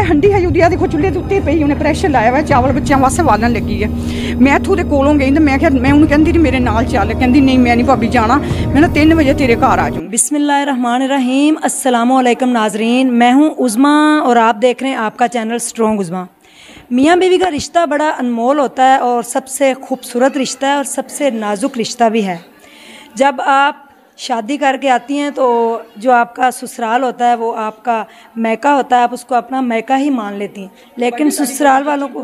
हंडी है ਉਹਦੀ देखो चुल्हे ਦੇ ਉੱਤੇ ਪਈ ਉਹਨੇ ਪ੍ਰੈਸ਼ਰ ਲਾਇਆ ਵਾ ਚਾਵਲ ਬੱਚਿਆਂ ਵਾਸਤੇ ਵਾਲਣ ਲੱਗੀ ਹੈ ਮੈਂ ਇੱਥੋਂ ਦੇ ਕੋਲੋਂ ਗਈ ਤੇ ਮੈਂ ਕਿਹਾ ਮੈਂ ਉਹਨੂੰ ਕਹਿੰਦੀ ਸੀ ਮੇਰੇ ਨਾਲ ਚੱਲ ਕਹਿੰਦੀ नहीं मैं नहीं भाभी जाना मैं ना 3 बजे तेरे घर आ जाऊँ। बिस्मिल्लाहिर्रहमानिर्रहीम। अस्सलामुअलैकुम नाजरीन, मैं हूँ उज़मा और आप देख रहे हैं आपका चैनल स्ट्रॉन्ग उज़मा। मियाँ बीवी का रिश्ता बड़ा अनमोल होता है और सबसे खूबसूरत रिश्ता है और सबसे नाजुक रिश्ता भी है। जब आप शादी करके आती हैं तो जो आपका ससुराल होता है वो आपका मैका होता है, आप उसको अपना मैका ही मान लेती हैं। लेकिन ससुराल वालों को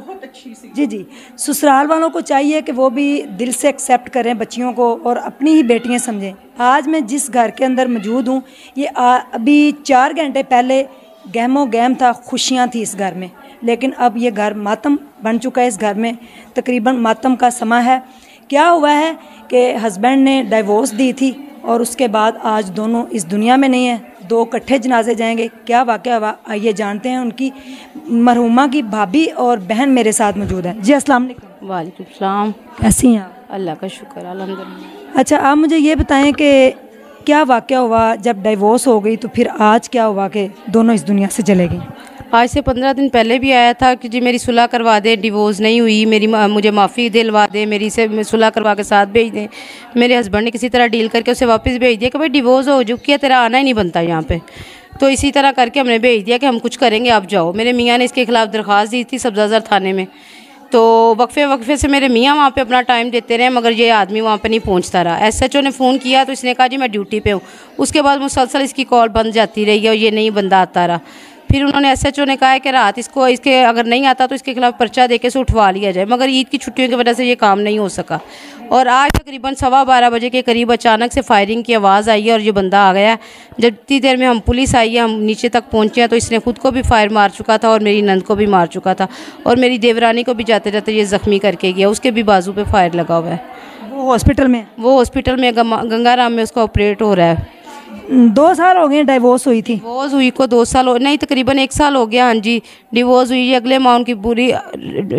जी ससुराल वालों को चाहिए कि वो भी दिल से एक्सेप्ट करें बच्चियों को और अपनी ही बेटियां समझें। आज मैं जिस घर के अंदर मौजूद हूँ ये अभी 4 घंटे पहले गहमो गहम था, खुशियाँ थी इस घर में, लेकिन अब ये घर मातम बन चुका है। इस घर में तकरीबन मातम का समा है। क्या हुआ है कि हस्बैंड ने डाइवोर्स दी थी और उसके बाद आज दोनों इस दुनिया में नहीं है। 2 इकट्ठे जनाजे जाएंगे। क्या वाक़या हुआ आइए जानते हैं। उनकी मरहुमा की भाभी और बहन मेरे साथ मौजूद है। जी अस्सलाम वालेकुम। वालेकुम सलाम। कैसी हैं आप? अल्लाह का शुक्र अल्हम्दुलिल्लाह। अच्छा, आप मुझे ये बताएं कि क्या वाक़या हुआ जब डाइवोर्स हो गई तो फिर आज क्या हुआ कि दोनों इस दुनिया से चले गई? आज से 15 दिन पहले भी आया था कि जी मेरी सुलह करवा दे, डिवोर्स नहीं हुई, मुझे माफ़ी दिलवा दे, मेरी से सुलह करवा के साथ भेज दें। मेरे हस्बैंड ने किसी तरह डील करके उसे वापस भेज दिया कि भाई डिवोर्स हो चुकी है, तेरा आना ही नहीं बनता यहाँ पे। तो इसी तरह करके हमने भेज दिया कि हम कुछ करेंगे, आप जाओ। मेरे मियाँ ने इसके खिलाफ़ दरख्वास्त दी थी सब्ज़ाज़र थाने में। तो वक्फे से मेरे मियाँ वहाँ पे अपना टाइम देते रहे, मगर ये आदमी वहाँ पे नहीं पहुँचता रहा। SHO ने फ़ोन किया तो इसने कहा जी मैं ड्यूटी पे हूँ। उसके बाद मुसलसल इसकी कॉल बंद जाती रही है और ये नहीं बंदा आता रहा। फिर उन्होंने SHO ने कहा है कि रात इसके अगर नहीं आता तो इसके खिलाफ़ पर्चा देके से उठवा लिया जाए, मगर ईद की छुट्टियों की वजह से ये काम नहीं हो सका। और आज तकरीबन 12:15 बजे के करीब अचानक से फायरिंग की आवाज़ आई है और ये बंदा आ गया। जब इतनी देर में हम पुलिस आई है, हम नीचे तक पहुँचे हैं तो इसने खुद को भी फायर मार चुका था और मेरी नंद को भी मार चुका था और मेरी देवरानी को भी जाते जाते ये ज़ख्मी करके गया। उसके भी बाजू पे फायर लगा हुआ है। वो हॉस्पिटल में गंगाराम में उसका ऑपरेट हो रहा है। 2 साल हो गए डाइवोर्स हुई थी? डिवोर्स हुई को 2 साल नहीं तकरीबन 1 साल हो गया। हाँ जी, डिवोर्स हुई है। अगले माह उनकी पूरी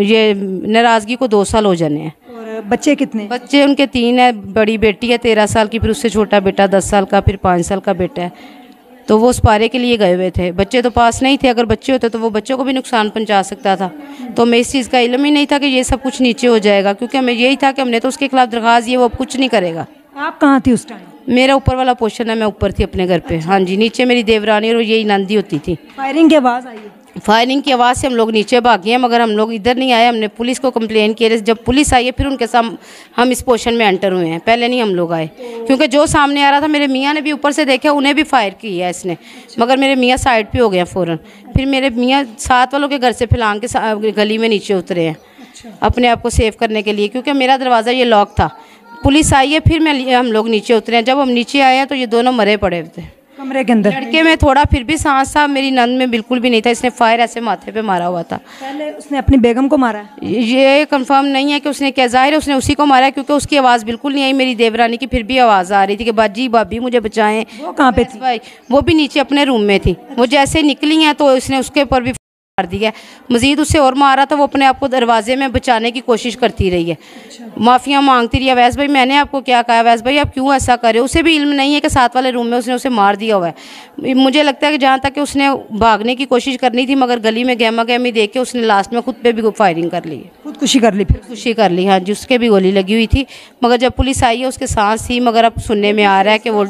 ये नाराज़गी को 2 साल हो जाने हैं। और बच्चे कितने? बच्चे उनके 3 है। बड़ी बेटी है 13 साल की, फिर उससे छोटा बेटा 10 साल का, फिर 5 साल का बेटा है। तो वो सपारे के लिए गए हुए थे। बच्चे तो पास नहीं थे, अगर बच्चे होते तो वो बच्चों को भी नुकसान पहुंचा सकता था। तो हमें इस चीज़ का इल्म ही नहीं था कि ये सब कुछ नीचे हो जाएगा, क्योंकि हमें यही था कि हमने तो उसके खिलाफ दरख्वास्त दी, वो अब कुछ नहीं करेगा। आप कहाँ थी उस टाइम? मेरा ऊपर वाला पोर्शन है, मैं ऊपर थी अपने घर पे। हाँ जी, नीचे मेरी देवरानी और यही नंदी होती थी। फायरिंग की आवाज़ आई? फायरिंग की आवाज़ से हम लोग नीचे भागे हैं, मगर हम लोग इधर नहीं आए। हमने पुलिस को कंप्लेन किया। जब पुलिस आई है फिर उनके साथ हम इस पोर्शन में एंटर हुए हैं, पहले नहीं हम लोग आए। क्योंकि जो सामने आ रहा था मेरे मियाँ ने भी ऊपर से देखा, उन्हें भी फायर किया इसने, मगर मेरे मियाँ साइड पे हो गए फ़ौरन। फिर मेरे मियाँ साथ वालों के घर से फिलांग के गली में नीचे उतरे हैं अपने आप को सेव करने के लिए, क्योंकि मेरा दरवाज़ा ये लॉक था। पुलिस आई है फिर हम लोग नीचे उतरे हैं। जब हम नीचे आए हैं तो ये दोनों मरे पड़े थे कमरे के अंदर। लड़के में थोड़ा फिर भी सांस था, मेरी नंद में बिल्कुल भी नहीं था। इसने फायर ऐसे माथे पे मारा हुआ था। पहले उसने अपनी बेगम को मारा? ये कंफर्म नहीं है कि उसने क्या, जाहिर है उसने उसी को मारा, क्योंकि उसकी आवाज़ बिल्कुल नहीं आई। मेरी देवरानी की फिर भी आवाज़ आ रही थी कि बाजी भाभी मुझे बचाएं। वो कहाँ पे थी? भाई वो भी नीचे अपने रूम में थी। वो जैसे निकली हैं तो उसने उसके ऊपर भी मार दिया। मजीद उससे और मारा था। वो अपने आप को दरवाजे में बचाने की कोशिश करती रही है। माफ़िया मांगती रही है, अवैस भाई मैंने आपको क्या कहा, अवैस भाई आप क्यों ऐसा करे। उसे भी इल्म नहीं है कि साथ वाले रूम में उसने उसे मार दिया हुआ है। मुझे लगता है कि जहाँ तक कि उसने भागने की कोशिश करनी थी, मगर गली में गहमा गहमी देख के उसने लास्ट में खुद पे भी फायरिंग कर ली। खुदकुशी कर ली? फिर खुदकुशी कर ली, हाँ जी। उसके भी गोली लगी हुई थी, मगर जब पुलिस आई है उसके सांस थी, मगर अब सुनने में आ रहा है कि वो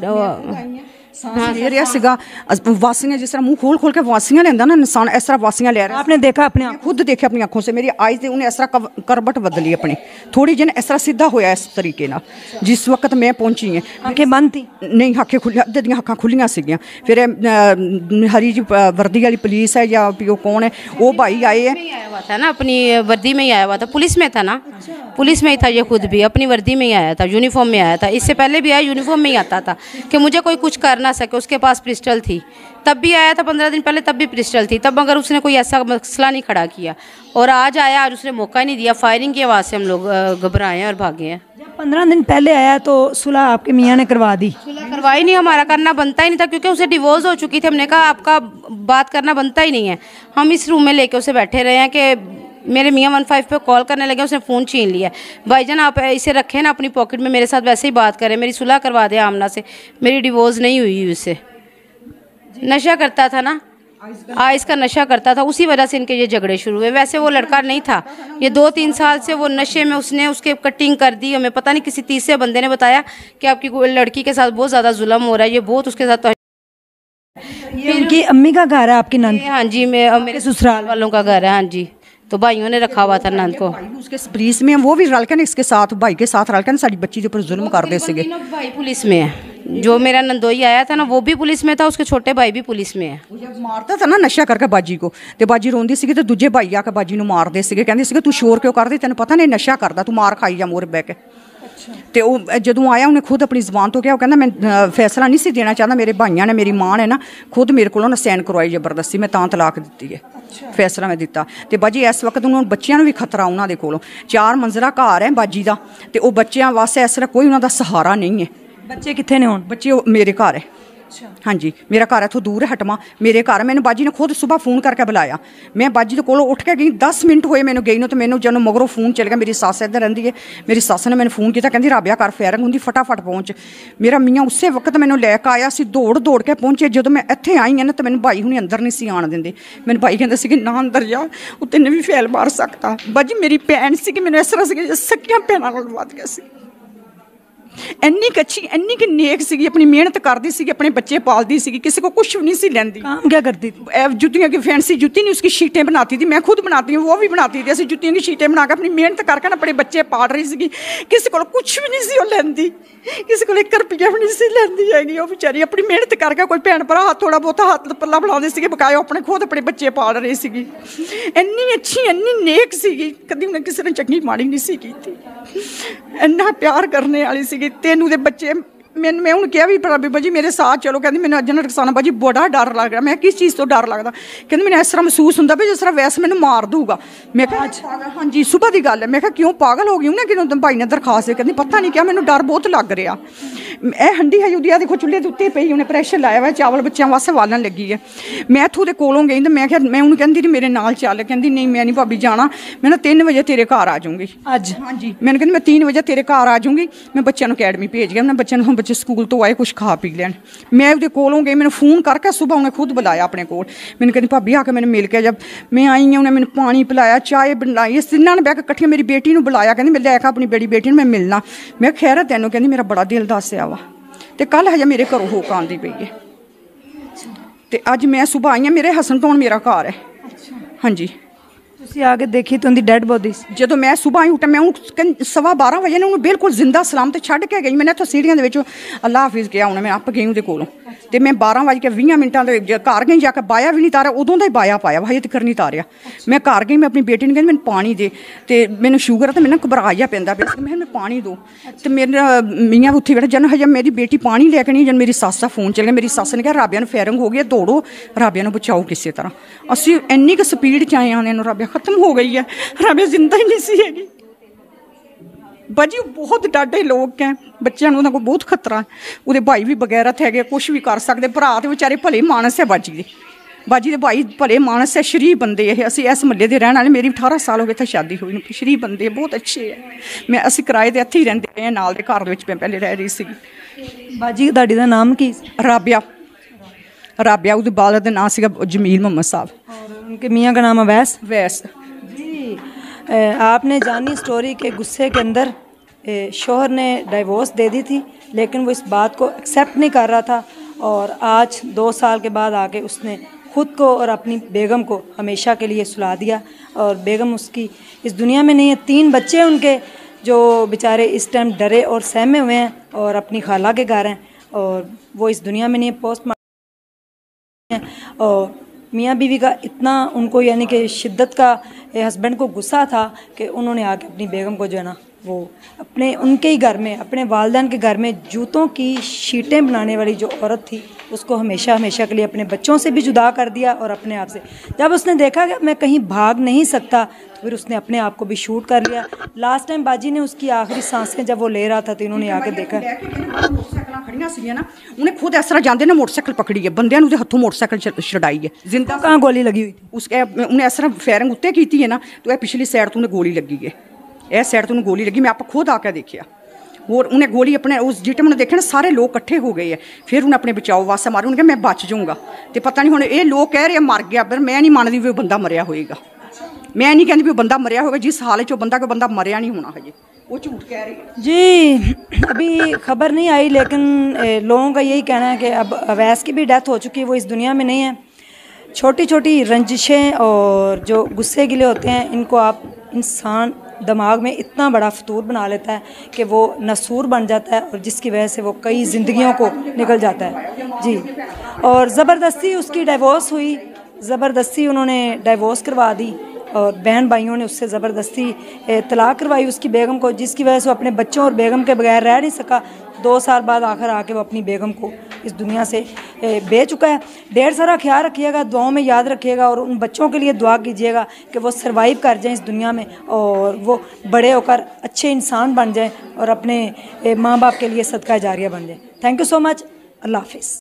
ले रहा सीगा वासियां, जिस तरह मुंह खोल खोल के वासियां लेंदा ना इंसान, इस तरह वासियां ले रहा। आपने देखा? अपने आप खुद देखा अपनी आंखों से। मेरी आईज से उन्हें इस तरह करबट बदली अपनी, थोड़ी जिन इस तरह सीधा होया इस तरीके ना। जिस वक्त मैं पहुंची है आंखें बंद थी? नहीं, आंखें खुली, अद्धे दी आंखें खुलियां सीगियां। फिर हरी जी वर्दी वाली पुलिस है या वो कौन है, वो भाई आए हैं। आया हुआ था ना, अपनी वर्दी में ही आया हुआ था, पुलिस में था ना। पुलिस में ही था ये, खुद भी अपनी वर्दी में ही आया था, यूनिफॉर्म में आया था। इससे पहले भी आया यूनिफॉर्म में ही आता था कि मुझे कोई कुछ कर ना सके। उसके पास पिस्टल थी, तब भी आया था 15 दिन पहले, तब भी पिस्टल थी तब, मगर उसने कोई ऐसा मसला नहीं खड़ा किया। और आज आया, आज उसने मौका ही नहीं दिया। फायरिंग की आवाज़ से हम लोग घबराए हैं और भागे हैं। जब 15 दिन पहले आया तो सुलह आपके मियाँ ने करवा दी? सुलह करवाई नहीं, हमारा करना बनता ही नहीं था, क्योंकि उसे डिवोर्स हो चुकी थी। हमने कहा आपका बात करना बनता ही नहीं है। हम इस रूम में लेके उसे बैठे रहे हैं कि मेरे मियाँ 15 पे कॉल करने लगे, उसने फ़ोन छीन लिया। भाईजान आप इसे रखें ना अपनी पॉकेट में, मेरे साथ वैसे ही बात करें, मेरी सुलह करवा दे आमना से, मेरी डिवोर्स नहीं हुई उससे। नशा करता था ना, आइस का नशा करता था, उसी वजह से इनके ये झगड़े शुरू हुए। वैसे वो लड़का नहीं था, ये 2-3 साल से वो नशे में उसने उसके कटिंग कर दी। हमें पता नहीं किसी तीसरे बंदे ने बताया कि आपकी लड़की के साथ बहुत ज़्यादा जुल्म हो रहा है, ये बहुत उसके साथ। ये उनकी अम्मी का घर है आपकी नंद? हाँ जी, मेरे ससुराल वालों का घर है। हाँ जी, तो भाइयों ने रखा हुआ था नंद को। उसके पुलिस में वो भी रल के इसके साथ भाई के साथ रल के साड़ी बच्ची के ऊपर जुल्म करते थे। भाई पुलिस में है, जो मेरा नंदोई आया था ना वो भी पुलिस में था, उसके छोटे भाई भी पुलिस में है। जब मारता था ना नशा करके बाजी को, ਤੇ ਬਾਜੀ ਰੋਂਦੀ ਸੀਗੀ ਤੇ ਦੂਜੇ ਭਾਈ ਆ ਕੇ ਬਾਜੀ ਨੂੰ ਮਾਰਦੇ ਸੀਗੇ, ਕਹਿੰਦੇ ਸੀਗੇ ਤੂੰ ਸ਼ੋਰ ਕਿਉਂ ਕਰਦੀ, ਤੈਨੂੰ ਪਤਾ ਨਹੀਂ ਨਸ਼ਾ ਕਰਦਾ, ਤੂੰ ਮਾਰ ਖਾਈ ਜਾ ਮੋਰ ਬਹਿ ਕੇ। ਤੇ ਉਹ ਜਦੋਂ ਆਇਆ ਉਹਨੇ ਖੁਦ ਆਪਣੀ ਜ਼ਬਾਨ ਤੋਂ ਕਿਹਾ, ਉਹ ਕਹਿੰਦਾ ਮੈਂ ਫੈਸਲਾ ਨਹੀਂ ਸੀ ਦੇਣਾ ਚਾਹੁੰਦਾ, ਮੇਰੇ ਭਾਈਆਂ ਨੇ ਮੇਰੀ ਮਾਂ ਨੇ ਨਾ ਖੁਦ ਮੇਰੇ ਕੋਲੋਂ ਨਾ ਸਾਈਨ ਕਰਵਾਈ ਜ਼ਬਰਦਸਤੀ, ਮੈਂ ਤਾਂ ਤਲਾਕ ਦਿੱਤੀ ਹੈ, ਫੈਸਲਾ ਮੈਂ ਦਿੱਤਾ। ਤੇ ਬਾਜੀ ਇਸ ਵਕਤ ਉਹਨਾਂ ਬੱਚਿਆਂ ਨੂੰ ਵੀ ਖਤਰਾ ਉਹਨਾਂ ਦੇ ਕੋਲੋਂ, 4 ਮੰਜ਼ਲਾ ਘਰ ਹੈ ਬਾਜੀ ਦਾ, ਤੇ ਉਹ ਬੱਚਿਆਂ ਵਾਸਤੇ ਇਸ ਤਰ੍ਹਾਂ ਕੋਈ ਉਹਨਾਂ ਦਾ ਸਹਾਰਾ ਨਹੀਂ ਹੈ। ਬੱਚੇ ਕਿੱਥੇ ਨੇ ਹੁਣ? ਬੱਚੇ ਮੇਰੇ ਘਰ ਹੈ। हाँ जी, मेरा घर इतों दूर है हटमा, मेरे घर मैंने बाजी ने खुद सुबह फोन करके बुलाया, मैं बाजी के कोलों उठ के गई, 10 मिनट होए मैंने गई, तो मैंने जब मगरों फोन चल गया, मेरी सस इधर रही है, मेरी सस ने मैंने फोन किया, कहती राबिया घर फायरिंग होंगी फटाफट पहुँच। मेरा मियाँ उस वक्त मैंने लैके आया, दौड़ के पहुँचे। जो मैं इत्थे आई हाँ ना तो मैंने भाई हुणे अंदर नहीं सी आण देंदे, मैंने भाई कहते सी ना अंदर जा, तेन भी फैल मार सकता। बाजी मेरी भैन सी, मैंने इस तरह से सकियां भैनों नाल वध गया सी। ਇੰਨੀ ਅੱਛੀ ਇੰਨੀ ਕਿ नेक सी, अपनी मेहनत करती सी, अपने बच्चे पालती सी, किसी को कुछ भी नहीं सी लेंदी। काम क्या करती थी? जुतियों की फैंसी जुत्ती नहीं, उसकी शीटें बनाती थी, मैं खुद बनाती हूँ, वो भी बनाती थी। ऐसी जुतियों की शीटें बना के अपनी मेहनत करके ना अपने बच्चे पाल रही सी, किसी को कुछ भी नहीं सी लेंदी, किसी को 1 रुपया भी नहीं सी लेंदी हैगी। वो बेचारी अपनी मेहनत करके कोई भैन भरा थोड़ा बहुत हाथ पल्ला बनाते थे, बकाया अपने खुद अपने बच्चे पाल रही सी। ਇੰਨੀ ਅੱਛੀ ਇੰਨੀ नेक सी, कभी उन्हें किसी ने चंगी माड़ी नहीं सी की, इन्ना प्यार करने वाली सी। तेनू दे बच्चे मैं उन्हें कहा भी बड़ा बीबा जी मेरे साथ चलो, कहती मैंने अजन रक्साना बाजी बड़ा डर लग रहा। मैं किस चीज़ तो डर लगता, कहती मैंने इस तरह महसूस होंगे भी जिस तरह वैसे मैंने मार दूगा। मैं कहा हाँ जी सुबह की गल है, मैं कहा क्यों पागल हो गई उन्हें कि भाई ने दरखास्त है, कहती पता नहीं क्या, मैंने डर बहुत लग रहा। ਇਹ ਹੰਡੀ ਹੈ ਉਹਦੀ, ਆ ਦੇਖੋ ਚੁੱਲ੍ਹੇ ਦੇ ਉੱਤੇ ਪਈ, ਉਹਨੇ ਪ੍ਰੈਸ਼ਰ ਲਾਇਆ ਵਾ, ਚਾਵਲ ਬੱਚਿਆਂ ਵਾਸਤੇ ਵਾਲਣ ਲੱਗੀ ਹੈ। ਮੈਂ ਇੱਥੋਂ ਦੇ ਕੋਲੋਂ ਗਈ ਤੇ ਮੈਂ ਕਿਹਾ, ਮੈਂ ਉਹਨੂੰ ਕਹਿੰਦੀ ਰਹੀ ਮੇਰੇ ਨਾਲ ਚੱਲ, ਕਹਿੰਦੀ ਨਹੀਂ ਮੈਂ ਨਹੀਂ ਭਾਬੀ ਜਾਣਾ, ਮੈਂ ਨਾ 3 ਵਜੇ ਤੇਰੇ ਘਰ ਆ ਜਾਊਂਗੀ ਅੱਜ। ਹਾਂਜੀ ਮੈਨੂੰ ਕਹਿੰਦੀ ਮੈਂ 3 ਵਜੇ ਤੇਰੇ ਘਰ ਆ ਜਾਊਂਗੀ, ਮੈਂ ਬੱਚਿਆਂ ਨੂੰ ਅਕੈਡਮੀ ਭੇਜ ਗਿਆ, ਮੈਂ ਬੱਚਿਆਂ ਨੂੰ ਬੱਚੇ ਸਕੂਲ ਤੋਂ ਆਏ ਕੁਛ ਖਾ ਪੀ ਲੈਣ। ਮੈਂ ਉਹਦੇ ਕੋਲੋਂ ਗਈ, ਮੈਨੂੰ ਫੋਨ ਕਰਕੇ ਸੁਬਾਹ ਉਹਨੇ ਖੁਦ ਬੁਲਾਇਆ ਆਪਣੇ ਕੋਲ, ਮੈਨੂੰ ਕਹਿੰਦੀ ਭਾਬੀ ਆ ਕੇ ਮੈਨੂੰ ਮਿਲ ਕੇ। ਜਦ ਮੈਂ ਆਈ ਹਾਂ ਉਹਨੇ ਮੈਨੂੰ ਪਾਣੀ ਪਿਲਾਇਆ, ਚਾਹ ਬਣਾਈ, ਤਿੰਨਾਂ ਨੇ ਬਹਿ ਕੇ ਇਕੱਠੀਆਂ ਮੇਰੀ ਬੇਟੀ ਨੂੰ ਬੁਲਾਇਆ, ਕਹਿੰਦੀ ਮੈਂ ਲੈ ਕੇ ਆਪਣੀ ਬੜੀ ਬੇਟੀ ਨੂੰ ਮੈਂ ਮਿਲਣਾ। ਮੈਂ ਖੈਰ ਤੈਨੂੰ, ਕਹਿੰਦੀ ਮੇਰਾ ਬੜਾ ਦਿਲ ਦੱਸਿਆ ਵਾ, ਤੇ ਕੱਲ ਹਜੇ ਮੇਰੇ ਘਰੋਂ ਹੋ ਕੇ ਆਉਂਦੀ ਪਈ ਹੈ, ਤੇ ਅੱਜ ਮੈਂ ਸੁਬਾਹ ਆਈ ਹਾਂ, ਮੇਰੇ ਹਸਨ ਤੋਂ ਮੇਰਾ ਘਰ ਹੈ। ਹਾਂਜੀ ਤੁਸੀਂ ਆ ਕੇ ਦੇਖੀ ਤਾਂ ਉਹਦੀ ਡੈਡ ਬੋਡੀ ਸੀ। ਜਦੋਂ ਮੈਂ ਸੁਬਾਹ ਹੀ ਉੱਠਿਆ, ਮੈਂ ਉਹਨੂੰ 12:15 ਵਜੇ ਨੇ ਉਹਨੂੰ ਬਿਲਕੁਲ ਜ਼ਿੰਦਾ ਸਲਾਮ ਤੇ ਛੱਡ ਕੇ ਗਈ। ਮੈਨੇ ਇੱਥੋਂ ਸੀੜੀਆਂ ਦੇ ਵਿੱਚ ਅੱਲਾ ਹਾਫਿਜ਼ ਕਿਹਾ, ਉਹਨੇ ਮੈਂ ਆਪ ਗਈ ਉਹਦੇ ਕੋਲੋਂ, ਤੇ ਮੈਂ 12:20 ਦੇ ਘਰ ਗਈ, ਜਾ ਕੇ ਬਾਇਆ ਵੀ ਨਹੀਂ ਤਾਰਿਆ, ਉਦੋਂ ਦਾ ਹੀ ਬਾਇਆ ਪਾਇਆ ਵਾ, ਹਜੇ ਤੱਕ ਨਹੀਂ ਤਾਰਿਆ। ਮੈਂ ਘਰ ਗਈ, ਮੈਂ ਆਪਣੀ ਬੇਟੀ ਨੂੰ ਕਹਿੰਦੀ ਮੈਨੂੰ ਪਾਣੀ ਦੇ, ਤੇ ਮੈਨੂੰ ਸ਼ੂਗਰ ਹੈ ਤੇ ਮੈਨੂੰ ਘਬਰਾ ਜਿਹਾ ਪੈਂਦਾ ਪਿਆ, ਮੈਂ ਪਾਣੀ ਦੋ, ਤੇ ਮੇਰਾ ਮੀਆਂ ਉੱਥੇ ਬੈਠਾ। ਜਨ ਹਜੇ ਮੇਰੀ ਬੇਟੀ ਪਾਣੀ ਲੈ ਕੇ ਨਹੀਂ, ਜਨ ਮੇਰੀ ਸੱਸ ਦਾ ਫੋਨ ਚੱਲ ਗਿਆ, ਮੇਰੀ ਸੱਸ ਨੇ ਕਿਹਾ ਰਾਬਿਆ ਨੂੰ ਫਾਇਰਿੰਗ ਹੋ ਗਈ ਹੈ, ਦੌੜੋ ਰਾਬਿਆ ਨੂੰ ਬਚਾਓ ਕਿਸੇ ਤਰ੍ਹਾਂ। ਅਸੀਂ ਇੰਨੀ ਕੁ ਸਪੀਡ 'ਚ ਆਏ ਆਉਂਦੇ ਨੂੰ ਰਾਬਿਆ ਖਤਮ ਹੋ ਗਈ ਹੈ, ਰਾਬਿਆ ਜ਼ਿੰਦਾ ਹੀ ਨਹੀਂ ਸੀ ਹੈਗੀ। ਬਾਜੀ ਬਹੁਤ ਡਾਢੇ ਲੋਕ ਹੈ, ਬੱਚਿਆਂ ਨੂੰ ਉਹਨਾਂ ਕੋਲ ਬਹੁਤ ਖਤਰਾ ਹੈ, ਉਹਦੇ ਭਾਈ ਵੀ ਬਗੈਰਤ ਹੈਗੇ, ਕੁਛ ਵੀ ਕਰ ਸਕਦੇ। ਭਰਾ ਤੇ ਵਿਚਾਰੇ ਭਲੇ ਮਾਨਸ ਹੈ ਬਾਜੀ ਦੇ ਭਾਈ ਭਲੇ ਮਾਨਸ ਹੈ, ਸ਼ਰੀਫ ਬੰਦੇ ਇਹ। ਅਸੀਂ ਇਸ ਮਹੱਲੇ ਦੇ ਰਹਿਣ ਵਾਲੇ, ਮੇਰੀ 18 ਸਾਲ ਹੋ ਗਏ ਇੱਥੇ ਸ਼ਾਦੀ ਹੋਈ ਨੂੰ, ਸ਼ਰੀਫ ਬੰਦੇ ਬਹੁਤ ਅੱਛੇ ਹੈ। ਅਸੀਂ ਕਿਰਾਏ 'ਤੇ ਇੱਥੇ ਹੀ ਰਹਿੰਦੇ ਰਹੇ, ਨਾਲ ਦੇ ਘਰ ਦੇ ਵਿੱਚ ਮੈਂ ਪਹਿਲੇ ਰਹਿ ਰਹੀ ਸੀਗੀ। ਬਾਜੀ ਤੁਹਾਡੀ ਦਾ ਨਾਮ ਕੀ ਸੀ? ਰਾਬਿਆ ਉਹਦੇ ਬਾਲਦ ਦਾ नाम ਸੀਗਾ जमील मोहम्मद साहब, और उनके मियाँ का नाम अवैस। वैस जी आपने जानी स्टोरी के गुस्से के अंदर शोहर ने डाइवोर्स दे दी थी, लेकिन वो इस बात को एक्सेप्ट नहीं कर रहा था, और आज 2 साल के बाद आके उसने ख़ुद को और अपनी बेगम को हमेशा के लिए सुला दिया, और बेगम उसकी इस दुनिया में नहीं है। 3 बच्चे हैं उनके, जो बेचारे इस टाइम डरे और सहमे हुए हैं, और अपनी खाला के घर हैं, और वो इस दुनिया में नहीं है। पोस्ट और मियाँ बीवी का इतना उनको यानी कि शिद्दत का हस्बैंड को गुस्सा था कि उन्होंने आके अपनी बेगम को जो है ना, वो अपने उनके ही घर में, अपने वालिदैन के घर में जूतों की शीटें बनाने वाली जो औरत थी, उसको हमेशा के लिए अपने बच्चों से भी जुदा कर दिया, और अपने आप से। जब उसने देखा कि मैं कहीं भाग नहीं सकता, तो फिर उसने अपने आप को भी शूट कर लिया। लास्ट टाइम बाजी ने उसकी आखिरी सांसें जब वो ले रहा था, तो इन्होंने आके देखा खड़ियां सीगियां ना, उन्हें खुद इस तरह जाते ना मोटरसाइकिल पकड़ी है, बंदियां ने हथों मोटरसाइकिल छड़ाई है, जिंदा। कहाँ गोली लगी हुई थी? उसके उन्हें इस तरह फायरिंग उत्ते की है ना, तो यह पिछली साइड तो उन्हें गोली लगी है, इस साइड तो उन्हें गोली लगी, मैं आप खुद आके देखिया, और उन्हें गोली अपने उस जिटे उन्हें देखा ना सारे लोग इकट्ठे हो गए है, फिर उन्हें अपने बचाओ वास्ते मारे, उन्हें कहा मैं बच जाऊँगा। तो पता नहीं हुण ये लोग कह रहे मर गया, पर मैं नहीं मानती भी बंदा मरिया होएगा, मैं नहीं कहती भी बंदा मरिया होगा, जिस हाल च बंदा कोई बंदा मरिया नहीं होना हजे, वो झूठ कह रही है जी। अभी खबर नहीं आई, लेकिन लोगों का यही कहना है कि अब अवैस की भी डेथ हो चुकी है, वो इस दुनिया में नहीं है। छोटी छोटी रंजिशें और जो गुस्से गिले होते हैं, इनको आप इंसान दिमाग में इतना बड़ा फतूर बना लेता है कि वो नसूर बन जाता है, और जिसकी वजह से वो कई ज़िंदगियों को निकल जाता है जी। और ज़बरदस्ती उसकी डाइवोर्स हुई, ज़बरदस्ती उन्होंने डाइवोर्स करवा दी, और बहन भाइयों ने उससे ज़बरदस्ती तलाक करवाई उसकी बेगम को, जिसकी वजह से वो अपने बच्चों और बेगम के बगैर रह नहीं सका। 2 साल बाद आखिर आके वो अपनी बेगम को इस दुनिया से बेच चुका है। ढेर सारा ख्याल रखिएगा, दुआओं में याद रखिएगा, और उन बच्चों के लिए दुआ कीजिएगा कि वो सर्वाइव कर जाएं इस दुनिया में, और वो बड़े होकर अच्छे इंसान बन जाएं और अपने माँ बाप के लिए सदका जारिया बन जाएं। Thank you so much. अल्लाह हाफिज़।